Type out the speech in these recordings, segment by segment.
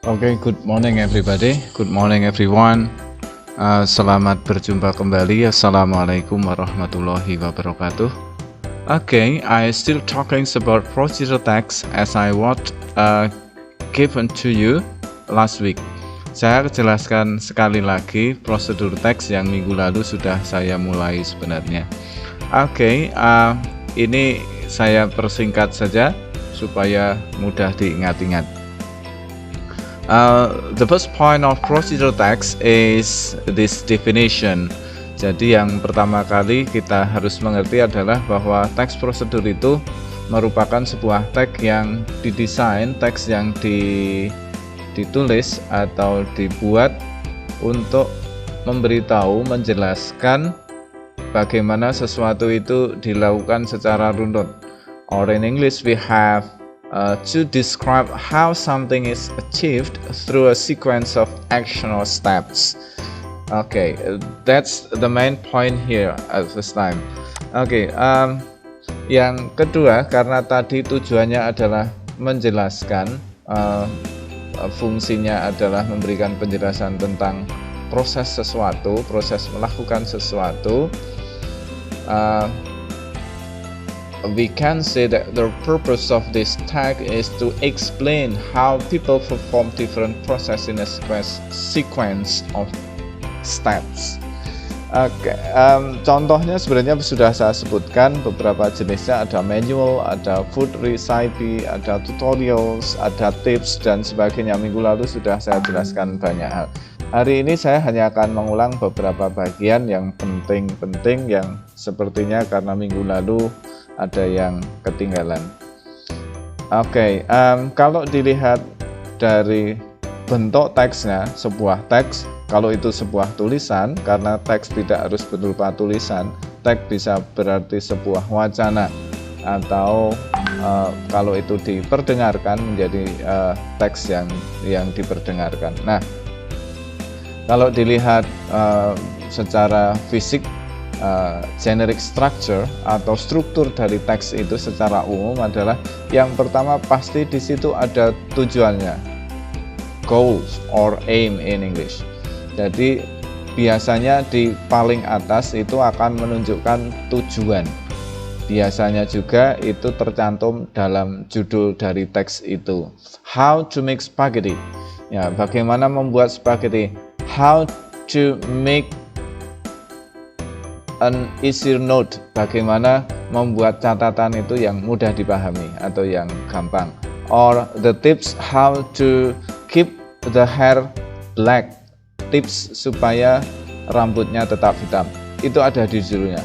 Okay, good morning everybody. Good morning everyone. Selamat berjumpa kembali. Assalamualaikum warahmatullahi wabarakatuh. Okay, I still talking about procedural tax as I what given to you last week. Saya jelaskan sekali lagi prosedur tax yang minggu lalu sudah saya mulai sebenarnya. Okay, ini saya persingkat saja supaya mudah diingat-ingat. The first point of procedural tax is this definition. Jadi yang pertama kali kita harus mengerti adalah bahwa tax prosedur itu merupakan sebuah teks yang didesain, teks yang ditulis atau dibuat untuk memberitahu, menjelaskan bagaimana sesuatu itu dilakukan secara runtut. Or in English we have to describe how something is achieved through a sequence of action or steps. Okay, that's the main point here at this time. Okay, yang kedua, karena tadi tujuannya adalah menjelaskan, fungsinya adalah memberikan penjelasan tentang proses sesuatu, proses melakukan sesuatu. We can say that the purpose of this tag is to explain how people perform different process in a sequence of steps. Contohnya sebenarnya sudah saya sebutkan beberapa jenisnya, ada manual, ada food recipe, ada tutorials, ada tips dan sebagainya. Minggu lalu sudah saya jelaskan banyak hal. Hari ini saya hanya akan mengulang beberapa bagian yang penting-penting yang sepertinya karena minggu lalu ada yang ketinggalan. Oke, kalau dilihat dari bentuk teksnya, sebuah teks, kalau itu sebuah tulisan, karena teks tidak harus berupa tulisan, teks bisa berarti sebuah wacana, atau kalau itu diperdengarkan menjadi teks yang diperdengarkan. Nah, kalau dilihat secara fisik, generic structure atau struktur dari teks itu secara umum adalah yang pertama pasti di situ ada tujuannya, goals or aim in English. Jadi biasanya di paling atas itu akan menunjukkan tujuan. Biasanya juga itu tercantum dalam judul dari teks itu. How to make spaghetti. Ya, bagaimana membuat spaghetti. How to make an easier note, bagaimana membuat catatan itu yang mudah dipahami atau yang gampang. Or the tips how to keep the hair black, tips supaya rambutnya tetap hitam. Itu ada di judulnya.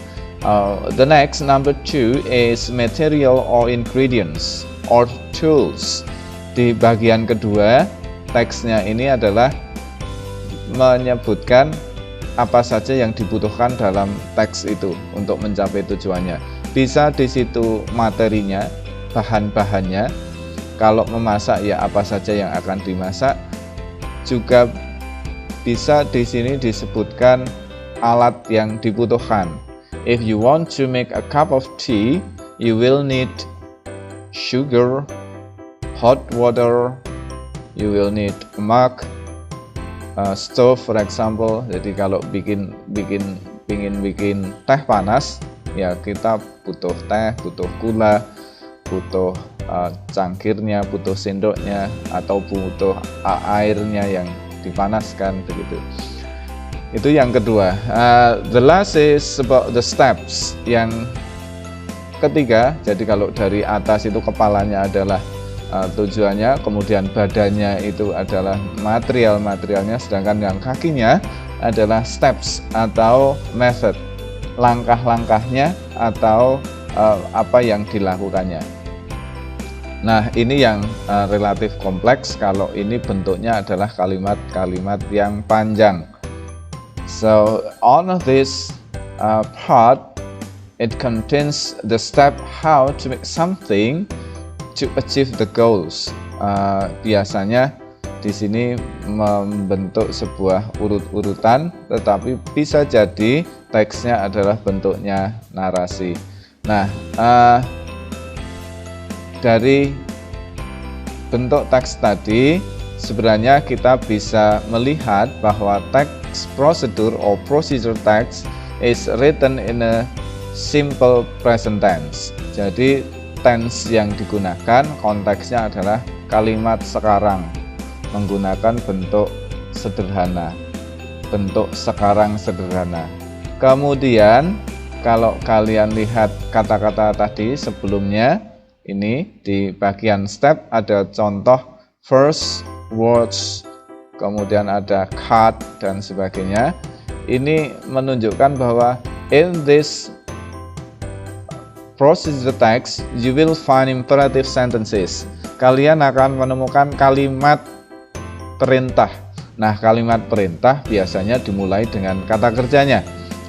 The next, number 2 is material or ingredients or tools. Di bagian kedua, teksnya ini adalah menyebutkan apa saja yang dibutuhkan dalam teks itu untuk mencapai tujuannya. Bisa di situ materinya, bahan-bahannya. Kalau memasak ya apa saja yang akan dimasak. Juga bisa di sini disebutkan alat yang dibutuhkan. If you want to make a cup of tea, you will need sugar, hot water, you will need a mug, stove for example. Jadi kalau ingin bikin teh panas, ya kita butuh teh, butuh gula, butuh cangkirnya, butuh sendoknya, atau butuh airnya yang dipanaskan begitu. Itu yang kedua. The last is about the steps. Yang ketiga, jadi kalau dari atas itu kepalanya adalah tujuannya, kemudian badannya itu adalah materialnya, sedangkan yang kakinya adalah steps atau method, langkah-langkahnya atau apa yang dilakukannya. Nah, ini yang relatif kompleks kalau ini bentuknya adalah kalimat-kalimat yang panjang. So on this part, it contains the step how to make something to achieve the goals. Biasanya di sini membentuk sebuah urut-urutan, tetapi bisa jadi teksnya adalah bentuknya narasi. Nah, dari bentuk teks tadi sebenarnya kita bisa melihat bahwa text procedure or procedure text is written in a simple present tense. Jadi tense yang digunakan konteksnya adalah kalimat sekarang, menggunakan bentuk sederhana, bentuk sekarang sederhana. Kemudian kalau kalian lihat kata-kata tadi sebelumnya, ini di bagian step ada contoh first, words, kemudian ada cut dan sebagainya. Ini menunjukkan bahwa in this procedure text you will find imperative sentences. Kalian akan menemukan kalimat perintah. Nah, kalimat perintah biasanya dimulai dengan kata kerjanya.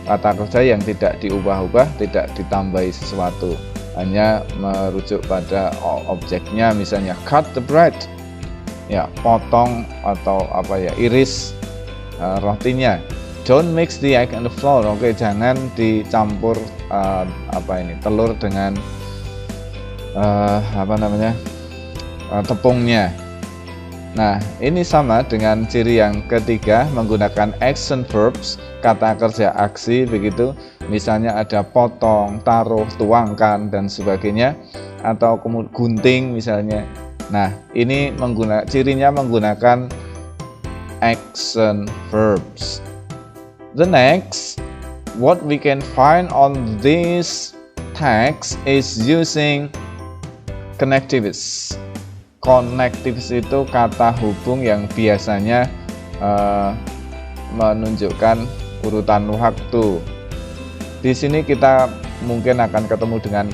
Kata kerja yang tidak diubah-ubah, tidak ditambahi sesuatu, hanya merujuk pada objeknya, misalnya cut the bread, ya potong atau iris rotinya. Don't mix the egg and the flour. Oke, jangan dicampur telur dengan tepungnya. Nah, ini sama dengan ciri yang ketiga, menggunakan action verbs, kata kerja aksi begitu. Misalnya ada potong, taruh, tuangkan dan sebagainya, atau gunting misalnya. Nah, ini cirinya menggunakan action verbs. The next, what we can find on this text is using connectives. Connectives itu kata hubung yang biasanya menunjukkan urutan waktu. Di sini kita mungkin akan ketemu dengan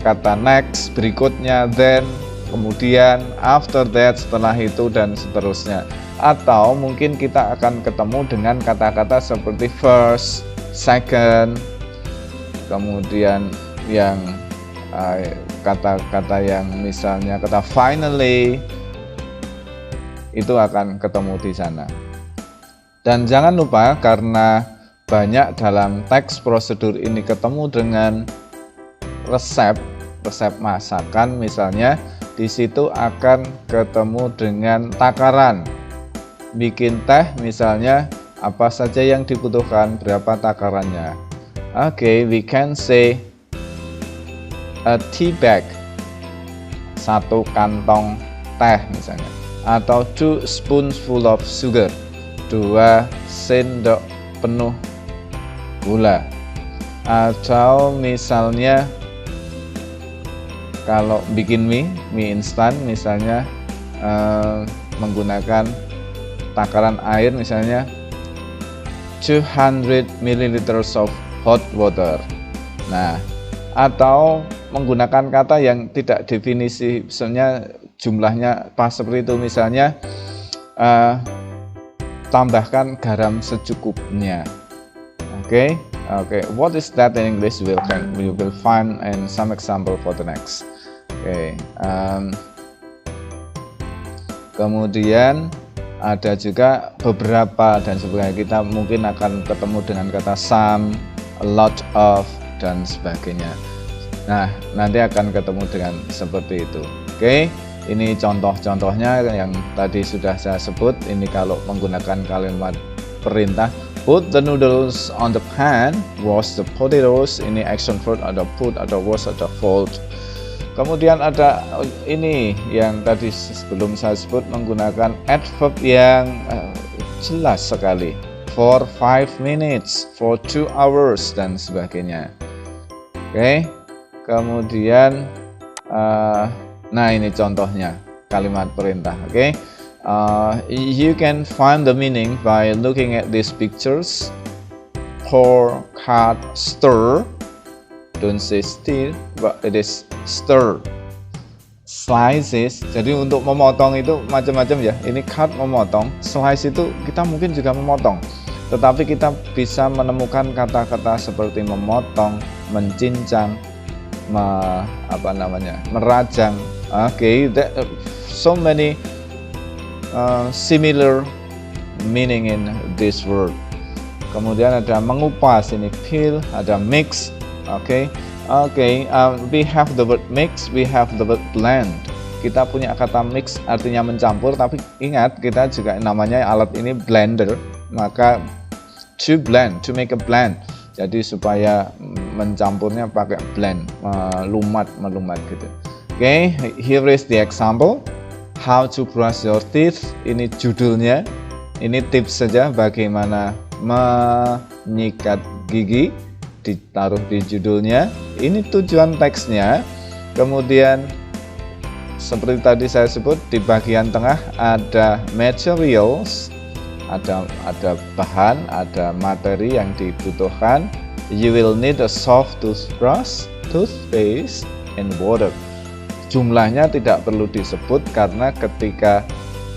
kata next, berikutnya, then, kemudian, after that, setelah itu, dan seterusnya. Atau mungkin kita akan ketemu dengan kata-kata seperti first, second, kemudian yang kata-kata yang misalnya kata finally, itu akan ketemu di sana. Dan jangan lupa, karena banyak dalam teks prosedur ini ketemu dengan resep masakan, misalnya di situ akan ketemu dengan takaran. Bikin teh misalnya, apa saja yang dibutuhkan, berapa takarannya. Oke, we can say a tea bag, 1 kantong teh misalnya, atau 2 spoonful of sugar, 2 sendok penuh gula. Atau misalnya kalau bikin mie instan misalnya, menggunakan takaran air misalnya 200 ml of hot water. Nah, atau menggunakan kata yang tidak definisi, misalnya jumlahnya pas seperti itu, misalnya tambahkan garam secukupnya. Oke, what is that in English? We will find in some example for the next. Kemudian ada juga beberapa dan sebagainya. Kita mungkin akan ketemu dengan kata some, a lot of, dan sebagainya. Nah, nanti akan ketemu dengan seperti itu. Ini contoh-contohnya yang tadi sudah saya sebut. Ini kalau menggunakan kalimat perintah, put the noodles on the pan, wash the potatoes. Ini action verb, ada put, ada wash, ada fold. Kemudian ada ini yang tadi sebelum saya sebut, menggunakan adverb yang jelas sekali. For 5 minutes, for 2 hours, dan sebagainya. Kemudian nah ini contohnya kalimat perintah. You can find the meaning by looking at these pictures. Pour, cut, stir. Don't say stir, but it is stir. Slices, jadi untuk memotong itu macam-macam ya. Ini cut, memotong. Slice itu kita mungkin juga memotong, tetapi kita bisa menemukan kata-kata seperti memotong, mencincang, merajang. So many similar meaning in this word. Kemudian ada mengupas, ini peel, ada mix. We have the word mix, we have the word blend. kita punya kata mix artinya mencampur, tapi ingat kita juga namanya alat ini blender, maka to blend, to make a blend. Jadi supaya mencampurnya pakai blend, melumat gitu. Oke, here is the example. How to brush your teeth. Ini judulnya. Ini tips saja bagaimana menyikat gigi, ditaruh di judulnya. Ini tujuan teksnya. Kemudian seperti tadi saya sebut, di bagian tengah ada materials, ada bahan, ada materi yang dibutuhkan. You will need a soft toothbrush, toothpaste, and water. Jumlahnya tidak perlu disebut karena ketika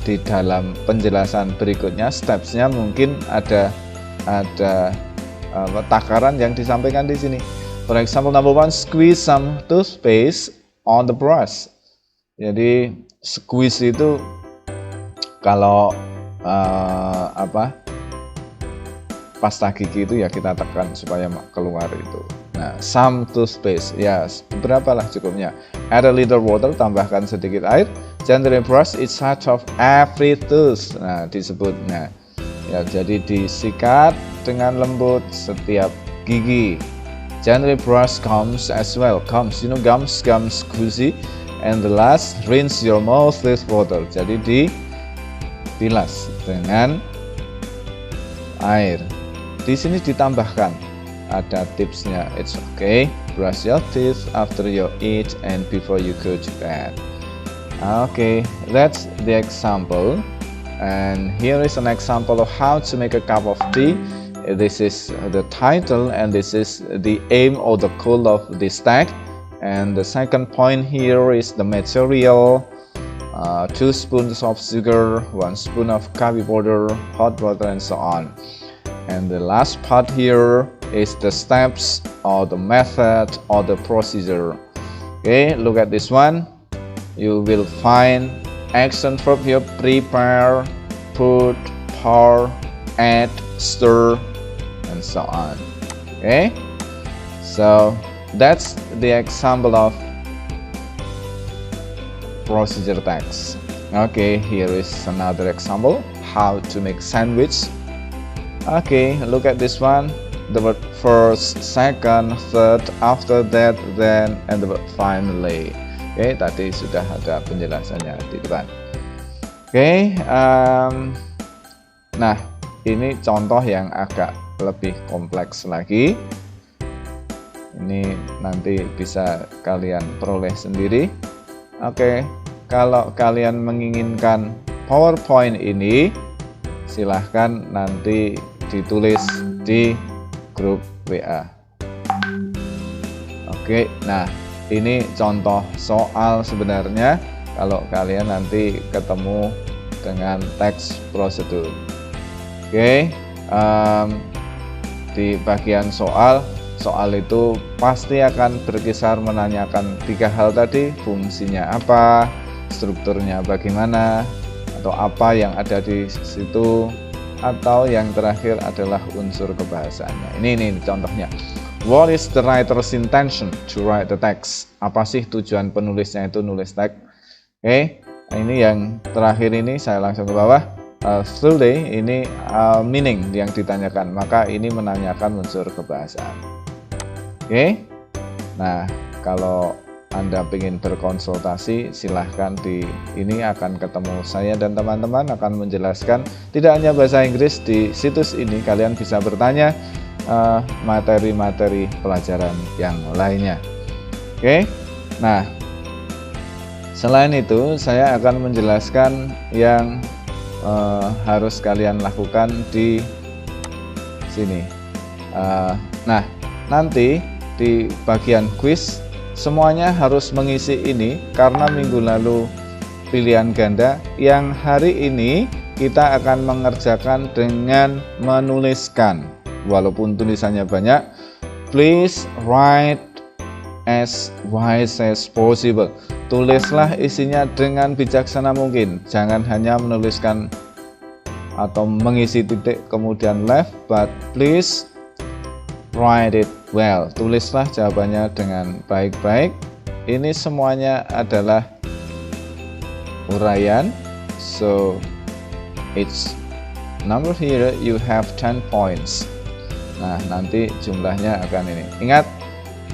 di dalam penjelasan berikutnya, stepsnya mungkin ada takaran yang disampaikan di sini. For example, number 1, squeeze some toothpaste on the brush. Jadi squeeze itu kalau pasta gigi itu ya kita tekan supaya keluar itu. Nah, some toothpaste, ya berapa lah cukupnya. Add a little water, tambahkan sedikit air. Gently brush each side of every tooth. Nah, disebut. Nah, ya jadi disikat dengan lembut setiap gigi. Gently brush gums as well. Gums, you know gums squeezy. And the last, rinse your mouth with water. Jadi dibilas dengan air. Di sini ditambahkan ada tipsnya. It's okay, brush your teeth after you eat and before you go to bed. Okay, that's the example. And here is an example of how to make a cup of tea. This is the title and this is the aim or the goal of this text. And the second point here is the material. 2 spoons of sugar, 1 spoon of coffee powder, hot water, and so on. And the last part here is the steps or the method or the procedure. Okay, look at this one. You will find action verb here: prepare, put, pour, add, stir, and so on. Okay, so that's the example of procedure text. Okay, here is another example: how to make sandwich. Okay, look at this one. The word first, second, third, after that, then, and the word finally. Okay, tadi sudah ada penjelasannya di depan. Okay, nah ini contoh yang agak lebih kompleks lagi. Ini nanti bisa kalian peroleh sendiri. Oke, kalau kalian menginginkan PowerPoint ini, silahkan nanti ditulis di grup WA. Oke, nah ini contoh soal sebenarnya kalau kalian nanti ketemu dengan teks prosedur. Oke, di bagian soal itu pasti akan berkisar menanyakan 3 hal tadi: fungsinya apa, strukturnya bagaimana, atau apa yang ada di situ, atau yang terakhir adalah unsur kebahasaannya. Ini contohnya. What is the writer's intention to write the text? Apa sih tujuan penulisnya itu nulis teks? Oke, ini yang terakhir ini saya langsung ke bawah. Fully ini meaning yang ditanyakan, maka ini menanyakan unsur kebahasaan. Oke, nah kalau Anda ingin berkonsultasi, silahkan ini akan ketemu saya dan teman-teman akan menjelaskan tidak hanya bahasa Inggris. Di situs ini kalian bisa bertanya materi-materi pelajaran yang lainnya. Oke, nah selain itu saya akan menjelaskan yang harus kalian lakukan di sini. Nah nanti di bagian quiz semuanya harus mengisi ini karena minggu lalu pilihan ganda. Yang hari ini kita akan mengerjakan dengan menuliskan. Walaupun tulisannya banyak, please write as wise as possible. Tulislah isinya dengan bijaksana mungkin. Jangan hanya menuliskan atau mengisi titik kemudian left, but please write it well. Tulislah jawabannya dengan baik-baik. Ini semuanya adalah uraian. So it's number here you have 10 points. Nah, nanti jumlahnya akan ini. Ingat,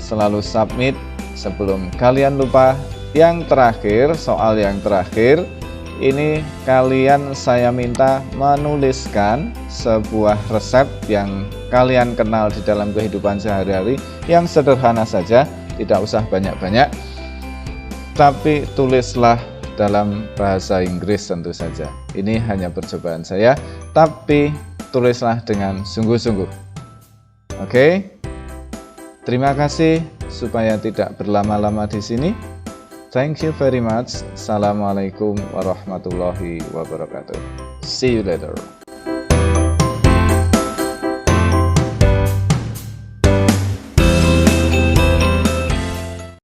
selalu submit sebelum kalian lupa. Yang terakhir, soal yang terakhir, ini kalian saya minta menuliskan sebuah resep yang kalian kenal di dalam kehidupan sehari-hari, yang sederhana saja, tidak usah banyak-banyak, tapi tulislah dalam bahasa Inggris tentu saja. Ini hanya percobaan saya, tapi tulislah dengan sungguh-sungguh. Oke? Terima kasih, supaya tidak berlama-lama di sini. Thank you very much. Assalamualaikum warahmatullahi wabarakatuh. See you later.